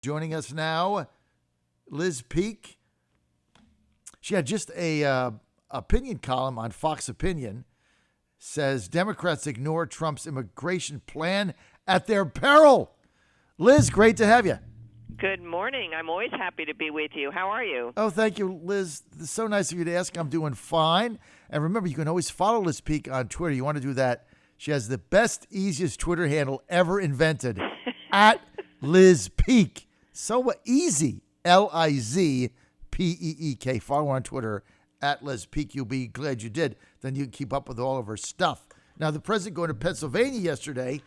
Joining us now, Liz Peek. She had just a opinion column on Fox Opinion. Says Democrats ignore Trump's immigration plan at their peril. Liz, great to have you. Good morning. I'm always happy to be with you. How are you? Oh, thank you, Liz. It's so nice of you to ask. I'm doing fine. And remember, you can always follow Liz Peek on Twitter. You want to do that? She has the best, easiest Twitter handle ever invented, at Liz Peek. So easy, Lizpeek. Follow her on Twitter, at Liz Peek. You'll be glad you did. Then you can keep up with all of her stuff. Now, the president going to Pennsylvania yesterday.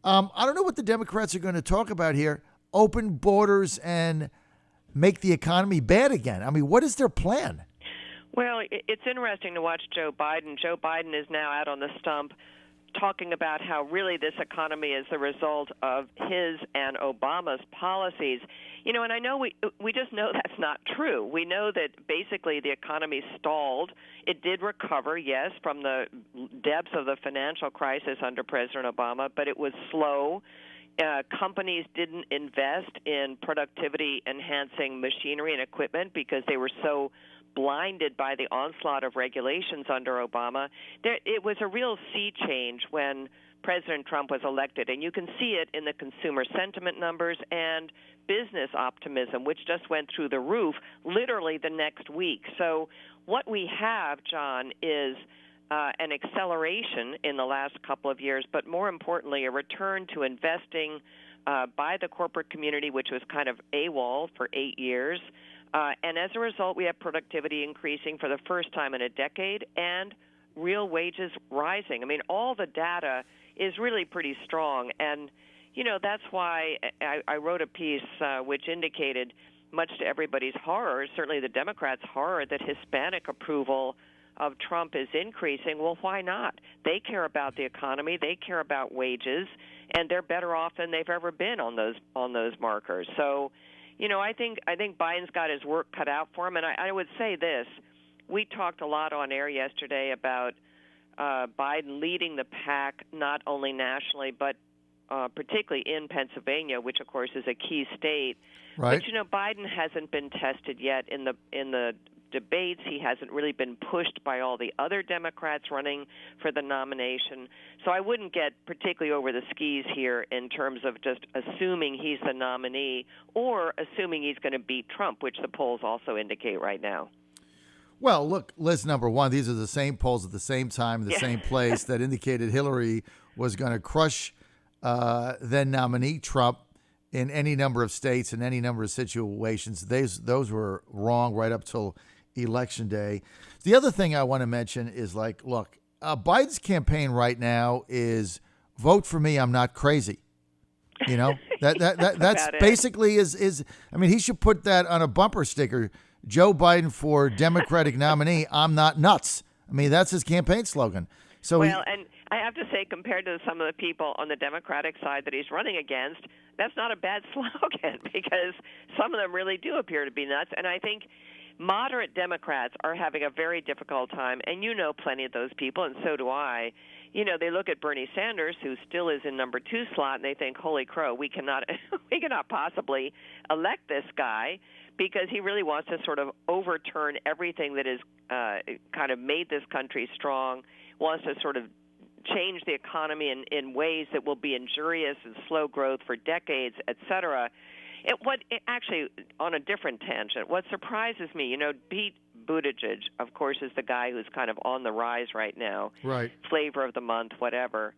I don't know what the Democrats are going to talk about here. Open borders and make the economy bad again. I mean, what is their plan? Well, it's interesting to watch Joe Biden. Joe Biden is now out on the stump talking about how really this economy is the result of his and Obama's policies. You know, and I know we just know that's not true. We know that basically the economy stalled. It did recover, yes, from the depths of the financial crisis under President Obama, but it was slow. Companies didn't invest in productivity-enhancing machinery and equipment because they were so blinded by the onslaught of regulations under Obama. It was a real sea change when President Trump was elected, and you can see it in the consumer sentiment numbers and business optimism, which just went through the roof literally the next week. So what we have, John, is an acceleration in the last couple of years, but more importantly, a return to investing by the corporate community, which was kind of AWOL for 8 years. And as a result, we have productivity increasing for the first time in a decade and real wages rising. I mean, all the data is really pretty strong. And, you know, that's why I wrote a piece which indicated, much to everybody's horror, certainly the Democrats' horror, that Hispanic approval of Trump is increasing. Well, why not? They care about the economy, they care about wages, and they're better off than they've ever been on those markers. So, you know, I think Biden's got his work cut out for him. And I would say this: we talked a lot on air yesterday about Biden leading the pack, not only nationally but particularly in Pennsylvania, which of course is a key state. Right. But you know, Biden hasn't been tested yet in the debates. He hasn't really been pushed by all the other Democrats running for the nomination. So I wouldn't get particularly over the skis here in terms of just assuming he's the nominee or assuming he's going to beat Trump, which the polls also indicate right now. Well, look, Liz, number one, these are the same polls at the same time, in the same place that indicated Hillary was going to crush then nominee Trump in any number of states, in any number of situations. Those were wrong right up till Election Day. The other thing I want to mention is, like, look, Biden's campaign right now is vote for me, I'm not crazy. You know, that's basically is I mean, he should put that on a bumper sticker. Joe Biden for Democratic nominee, I'm not nuts. I mean, that's his campaign slogan. So and I have to say, compared to some of the people on the Democratic side that he's running against, that's not a bad slogan, because some of them really do appear to be nuts. And I think moderate Democrats are having a very difficult time, and you know plenty of those people, and so do I. You know, they look at Bernie Sanders, who still is in number 2 slot, and they think, holy crow, we cannot possibly elect this guy, because he really wants to sort of overturn everything that has kind of made this country strong, wants to sort of change the economy in ways that will be injurious and slow growth for decades, et cetera. Actually, on a different tangent, what surprises me, you know, Pete Buttigieg, of course, is the guy who's kind of on the rise right now. Right. Flavor of the month, whatever.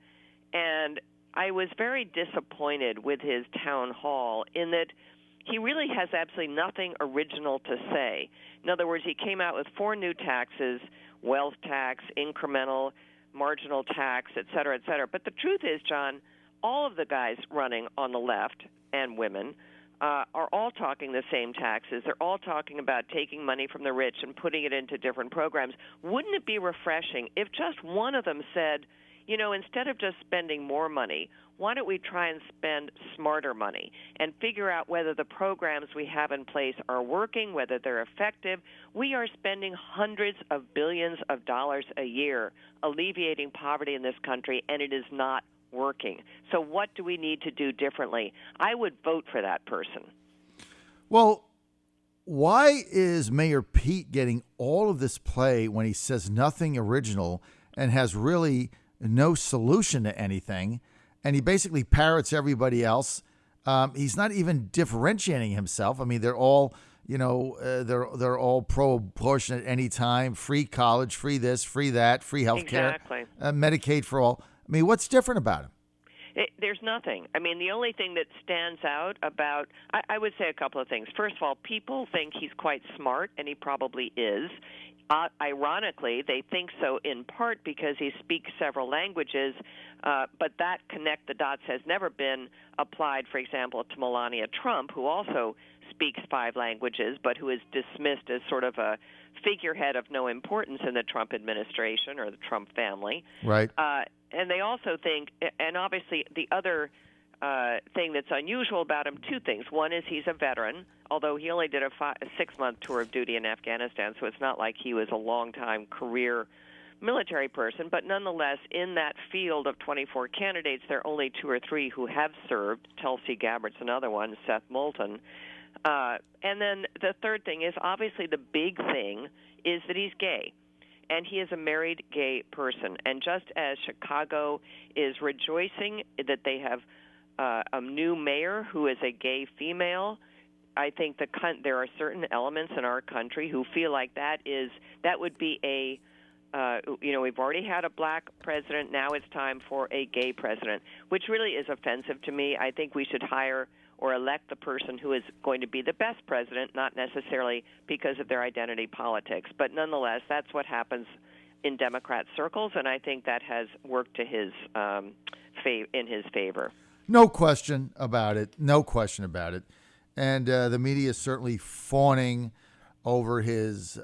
And I was very disappointed with his town hall in that he really has absolutely nothing original to say. In other words, he came out with 4 new taxes: wealth tax, incremental, marginal tax, et cetera, et cetera. But the truth is, John, all of the guys running on the left, and women, are all talking the same taxes. They're all talking about taking money from the rich and putting it into different programs. Wouldn't it be refreshing if just one of them said, you know, instead of just spending more money, why don't we try and spend smarter money and figure out whether the programs we have in place are working, whether they're effective? We are spending hundreds of billions of dollars a year alleviating poverty in this country, and it is not working. So what do we need to do differently? I would vote for that person. Well, why is Mayor Pete getting all of this play when he says nothing original and has really no solution to anything? And he basically parrots everybody else. He's not even differentiating himself. I mean, they're all, they're all pro-abortion at any time, free college, free this, free that, free health care, Exactly. Medicaid for all. I mean, what's different about him? There's nothing. I mean, the only thing that stands out about, I would say a couple of things. First of all, people think he's quite smart, and he probably is. Ironically, they think so in part because he speaks several languages, but that connect the dots has never been applied, for example, to Melania Trump, who also speaks 5 languages, but who is dismissed as sort of a figurehead of no importance in the Trump administration or the Trump family. Right. And they also think, and obviously the other thing that's unusual about him, 2 things. One is he's a veteran, although he only did a 6-month tour of duty in Afghanistan, so it's not like he was a long-time career military person. But nonetheless, in that field of 24 candidates, there are only 2 or 3 who have served. Tulsi Gabbard's another one, Seth Moulton. And then the third thing is, obviously the big thing is that he's gay. And he is a married gay person. And just as Chicago is rejoicing that they have a new mayor who is a gay female, I think there are certain elements in our country who feel like that would be a we've already had a black president. Now it's time for a gay president, which really is offensive to me. I think we should hire or elect the person who is going to be the best president, not necessarily because of their identity politics. But nonetheless, that's what happens in Democrat circles, and I think that has worked to his in his favor. No question about it. No question about it. And the media is certainly fawning over his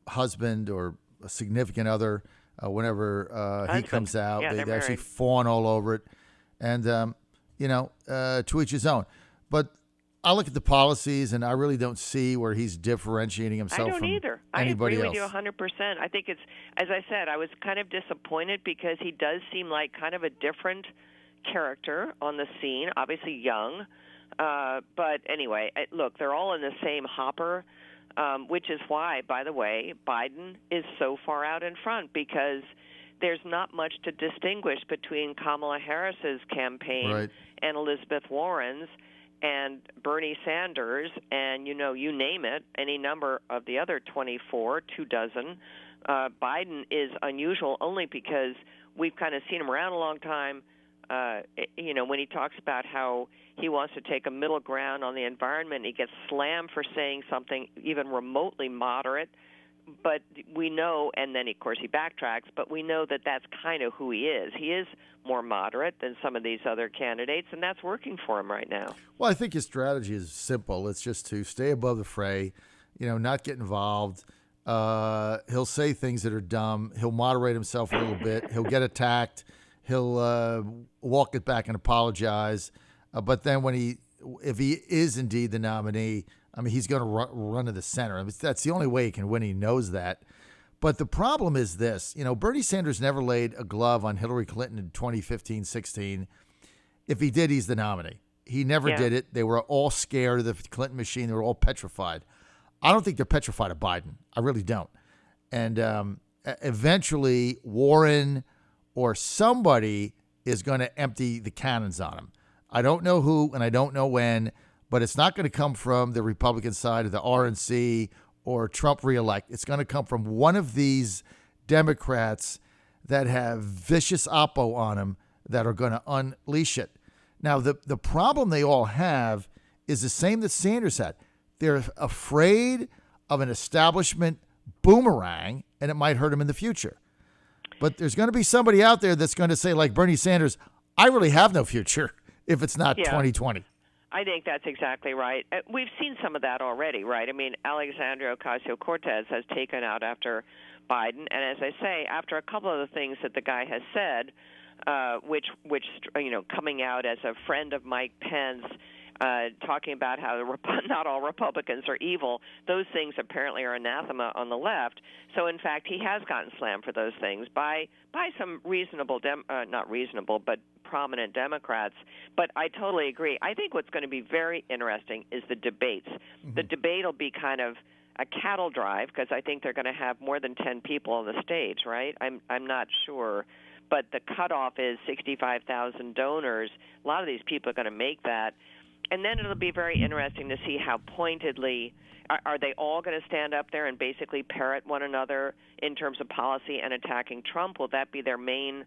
husband or a significant other whenever he comes out. Yeah, they actually fawn all over it. And, to each his own. But I look at the policies, and I really don't see where he's differentiating himself from anybody else. I agree with you 100%. I think it's, as I said, I was kind of disappointed because he does seem like kind of a different character on the scene, obviously young. But anyway, look, they're all in the same hopper, which is why, by the way, Biden is so far out in front, because there's not much to distinguish between Kamala Harris's campaign and Elizabeth Warren's and Bernie Sanders and, you name it, any number of the other 24, 24. Biden is unusual only because we've kind of seen him around a long time. When he talks about how he wants to take a middle ground on the environment, he gets slammed for saying something even remotely moderate. But we know, and then, of course, he backtracks, but we know that that's kind of who he is. He is more moderate than some of these other candidates, and that's working for him right now. Well, I think his strategy is simple. It's just to stay above the fray, not get involved. He'll say things that are dumb. He'll moderate himself a little bit. He'll get attacked. He'll walk it back and apologize. But then if he is indeed the nominee, I mean, he's going to run to the center. I mean, that's the only way he can win. He knows that. But the problem is this. Bernie Sanders never laid a glove on Hillary Clinton in 2015-16. If he did, he's the nominee. He never did it. They were all scared of the Clinton machine. They were all petrified. I don't think they're petrified of Biden. I really don't. And eventually, Warren or somebody is going to empty the cannons on him. I don't know who and I don't know when, but it's not going to come from the Republican side of the RNC or Trump reelect. It's going to come from one of these Democrats that have vicious oppo on them that are going to unleash it. Now, the problem they all have is the same that Sanders had. They're afraid of an establishment boomerang, and it might hurt them in the future. But there's going to be somebody out there that's going to say, like Bernie Sanders, I really have no future if it's not 2020. I think that's exactly right. We've seen some of that already, right? I mean, Alexandria Ocasio-Cortez has taken out after Biden, and as I say, after a couple of the things that the guy has said, which coming out as a friend of Mike Pence, talking about how not all Republicans are evil, those things apparently are anathema on the left. So, in fact, he has gotten slammed for those things by some reasonable, not reasonable, but prominent Democrats. But I totally agree. I think what's going to be very interesting is the debates. Mm-hmm. The debate will be kind of a cattle drive because I think they're going to have more than 10 people on the stage, right? I'm not sure. But the cutoff is 65,000 donors. A lot of these people are going to make that. And then it'll be very interesting to see how pointedly are they all going to stand up there and basically parrot one another in terms of policy and attacking Trump? Will that be their main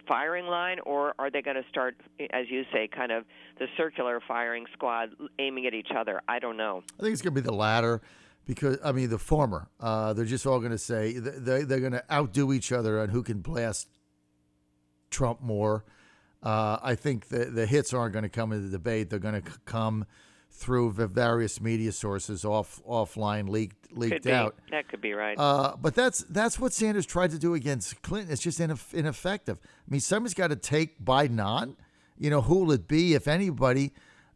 firing line, or are they going to start, as you say, kind of the circular firing squad aiming at each other? I don't know. I think it's going to be the latter because, the former. They're just all going to say they're going to outdo each other on who can blast Trump more. I think the hits aren't going to come in the debate. They're going to come through the various media sources offline leaked out. That could be right. But that's what Sanders tried to do against Clinton. It's just ineffective. Somebody's got to take Biden on. Who will it be, if anybody?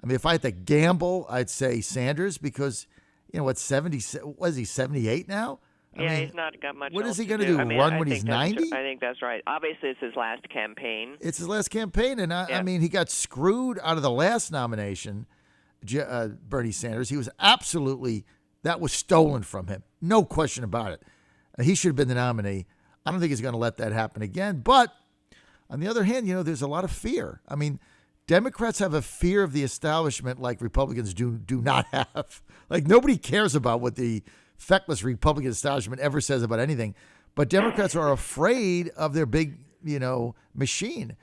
If I had to gamble, I'd say Sanders because, what, 70, was he 78 now? He's not got much. What else is he going to do? do? Run when he's 90? I think that's right. Obviously, it's his last campaign. It's his last campaign, and he got screwed out of the last nomination. Bernie Sanders, that was stolen from him. No question about it. He should have been the nominee. I don't think he's going to let that happen again. But on the other hand, there's a lot of fear. Democrats have a fear of the establishment like Republicans do not have. Like nobody cares about what the feckless Republican establishment ever says about anything. But Democrats are afraid of their big, machine.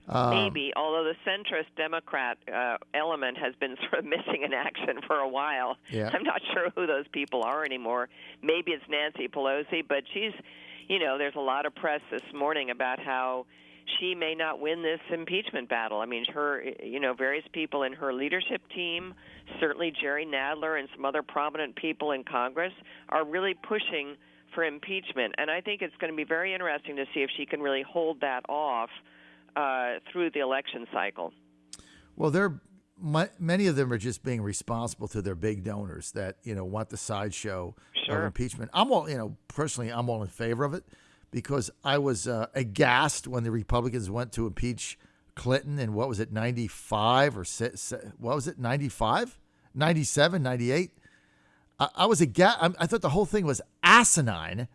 Maybe, although the centrist Democrat element has been sort of missing in action for a while. Yeah. I'm not sure who those people are anymore. Maybe it's Nancy Pelosi, but she's, there's a lot of press this morning about how she may not win this impeachment battle. Her, various people in her leadership team, certainly Jerry Nadler and some other prominent people in Congress, are really pushing for impeachment. And I think it's going to be very interesting to see if she can really hold that off through the election cycle. Well, many of them are just being responsible to their big donors that want the sideshow of impeachment. I'm all in favor of it because I was aghast when the Republicans went to impeach Clinton in 95 or what was it, 95, 97, 98. I was aghast. I thought the whole thing was asinine,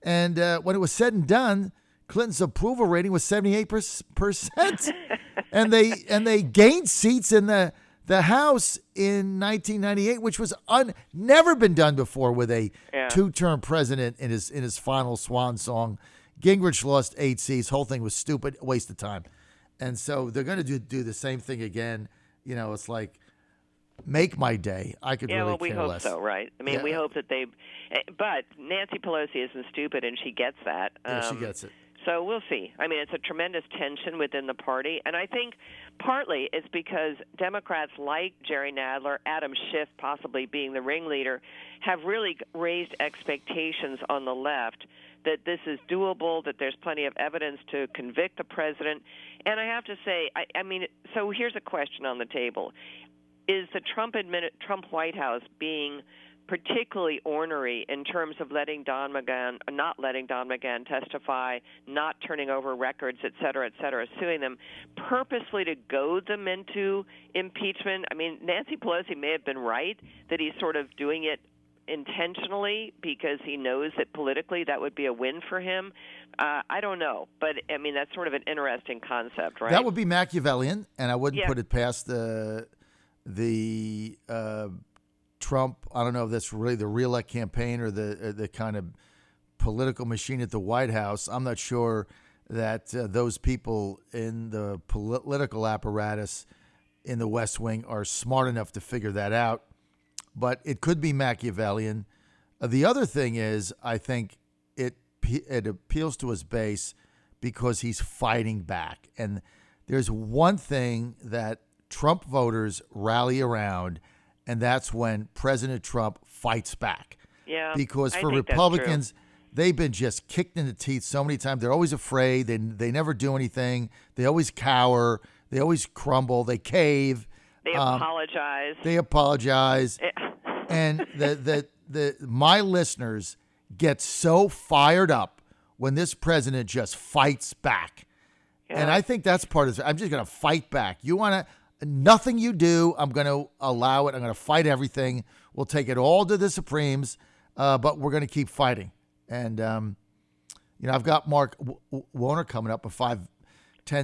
and when it was said and done, Clinton's approval rating was 78%, and they gained seats in the House in 1998, which was never been done before with a two-term president in his final swan song. Gingrich lost 8 seats. Whole thing was stupid, waste of time, and so they're going to do the same thing again. It's like make my day. I could really we care hope less. so, right? We hope that they. But Nancy Pelosi isn't stupid, and she gets that. Yeah, she gets it. So we'll see. It's a tremendous tension within the party, and I think partly it's because Democrats like Jerry Nadler, Adam Schiff possibly being the ringleader, have really raised expectations on the left that this is doable, that there's plenty of evidence to convict the president. And I have to say, so here's a question on the table. Is the Trump White House being particularly ornery in terms of not letting Don McGahn testify, not turning over records, et cetera, suing them, purposely to goad them into impeachment? Nancy Pelosi may have been right that he's sort of doing it intentionally because he knows that politically that would be a win for him. I don't know, but that's sort of an interesting concept, right? That would be Machiavellian, and I wouldn't put it past the Trump. I don't know if that's really the reelect campaign or the kind of political machine at the White House. I'm not sure that those people in the political apparatus in the West Wing are smart enough to figure that out. But it could be Machiavellian. The other thing is, I think it appeals to his base because he's fighting back. And there's one thing that Trump voters rally around, and that's when President Trump fights back. Yeah, because for Republicans, they've been just kicked in the teeth so many times. They're always afraid. They never do anything. They always cower. They always crumble. They cave. They apologize. And my listeners get so fired up when this president just fights back. Yeah. And I think that's part of it. I'm just going to fight back. You want to, nothing you do, I'm going to allow it. I'm going to fight everything. We'll take it all to the Supremes, but we're going to keep fighting. And, I've got Mark Warner coming up in 5-10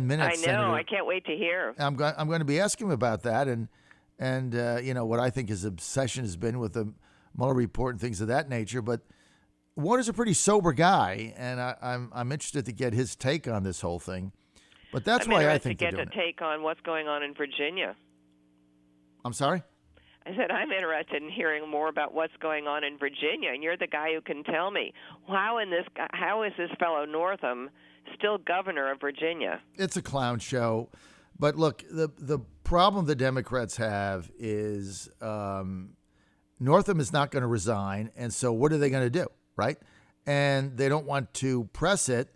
minutes. I know. Senator. I can't wait to hear. I'm going to be asking him about that and what I think his obsession has been with the Mueller report and things of that nature. But Warner's a pretty sober guy, and I'm interested to get his take on this whole thing. But that's why I think to get a take on what's going on in Virginia. I'm sorry? I said I'm interested in hearing more about what's going on in Virginia, and you're the guy who can tell me how is this fellow Northam still governor of Virginia? It's a clown show. But look, the problem the Democrats have is Northam is not going to resign, and so what are they going to do, right? And they don't want to press it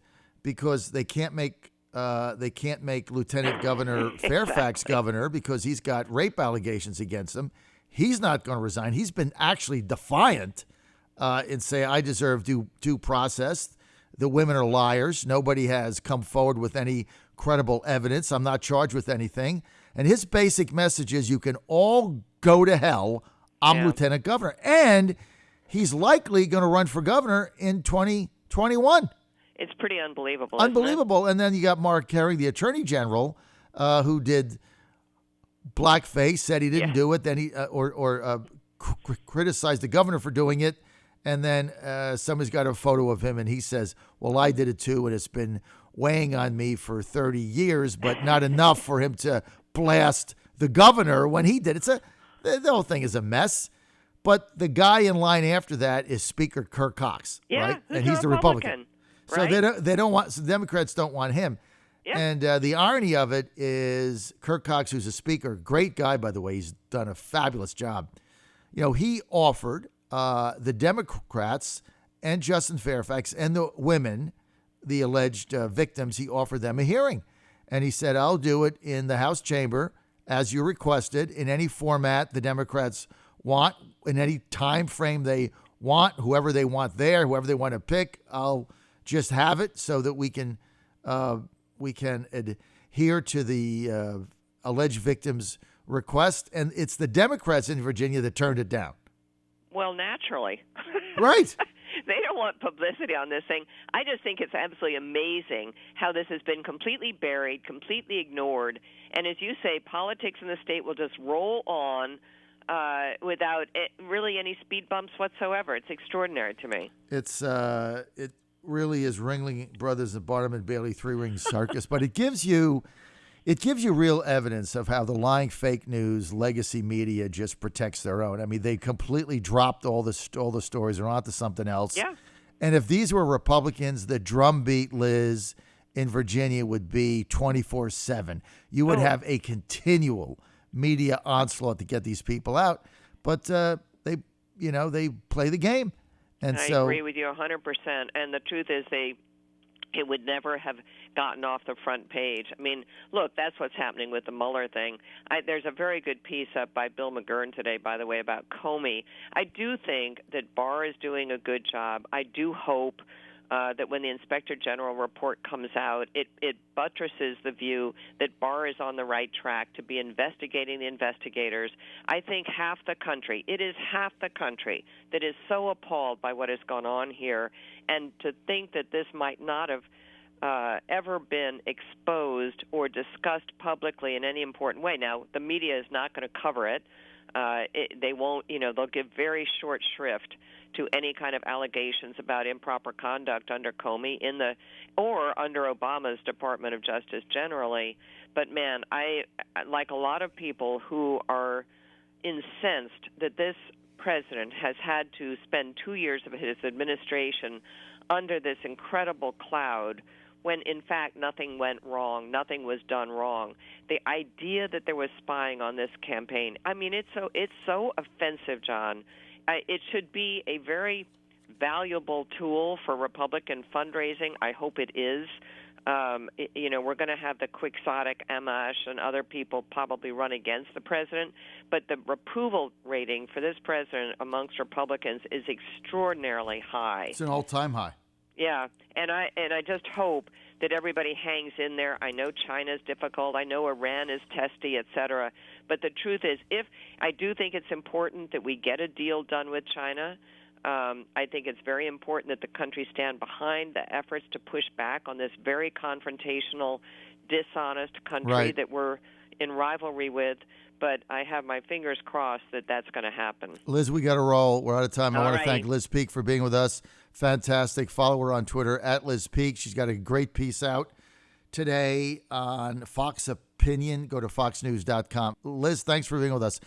because they can't make Lieutenant Governor Fairfax governor because he's got rape allegations against him. He's not going to resign. He's been actually defiant and say, I deserve due process. The women are liars. Nobody has come forward with any credible evidence. I'm not charged with anything. And his basic message is you can all go to hell. I'm Lieutenant Governor. And he's likely going to run for governor in 2021. It's pretty unbelievable. Unbelievable. And then you got Mark Carey, the Attorney General, who did blackface, said he didn't do it, then he criticized the governor for doing it, and then somebody's got a photo of him, and he says, "Well, I did it too, and it's been weighing on me for 30 years, but not enough for him to blast the governor when he did it." The whole thing is a mess. But the guy in line after that is Speaker Kirk Cox, right? And he's the Republican. Right? So they don't want. So the Democrats don't want him. Yeah. And the irony of it is Kirk Cox, who's a speaker, great guy, by the way, he's done a fabulous job. He offered the Democrats and Justin Fairfax and the women, the alleged victims, he offered them a hearing. And he said, I'll do it in the House chamber as you requested, in any format the Democrats want, in any time frame they want, whoever they want there, whoever they want to pick, I'll just have it so that we can adhere to the alleged victims' request. And it's the Democrats in Virginia that turned it down. Well, naturally. Right. They don't want publicity on this thing. I just think it's absolutely amazing how this has been completely buried, completely ignored. And as you say, politics in the state will just roll on without really any speed bumps whatsoever. It's extraordinary to me. It really is Ringling Brothers and Barnum and Bailey three-ring circus, but it gives you real evidence of how the lying fake news legacy media just protects their own. I mean, they completely dropped all the stories. They're onto something else. Yeah. And if these were Republicans, the drumbeat, Liz, in Virginia would be 24/7. You would have a continual media onslaught to get these people out. But they play the game. And I agree with you 100%. And the truth is it would never have gotten off the front page. I mean, look, that's what's happening with the Mueller thing. There's a very good piece up by Bill McGurn today, by the way, about Comey. I do think that Barr is doing a good job. I do hope that when the Inspector General report comes out, it buttresses the view that Barr is on the right track to be investigating the investigators. I think it is half the country that is so appalled by what has gone on here, and to think that this might not have ever been exposed or discussed publicly in any important way. Now, the media is not going to cover it. They won't, they'll give very short shrift to any kind of allegations about improper conduct under Comey or under Obama's Department of Justice generally. But man, I like a lot of people who are incensed that this president has had to spend 2 years of his administration under this incredible cloud when, in fact, nothing went wrong, nothing was done wrong. The idea that there was spying on this campaign, I mean, it's so offensive, John. It should be a very valuable tool for Republican fundraising. I hope it is. We're going to have the quixotic Amash and other people probably run against the president, but the approval rating for this president amongst Republicans is extraordinarily high. It's an all-time high. Yeah, and I just hope that everybody hangs in there. I know China's difficult. I know Iran is testy, et cetera. But the truth is, I do think it's important that we get a deal done with China. I think it's very important that the country stand behind the efforts to push back on this very confrontational, dishonest country that we're in rivalry with. But I have my fingers crossed that that's going to happen. Liz, we got to roll. We're out of time. I want to right. thank Liz Peek for being with us. Fantastic. Follow her on Twitter, @Liz Peek. She's got a great piece out today on Fox Opinion. Go to foxnews.com. Liz, thanks for being with us.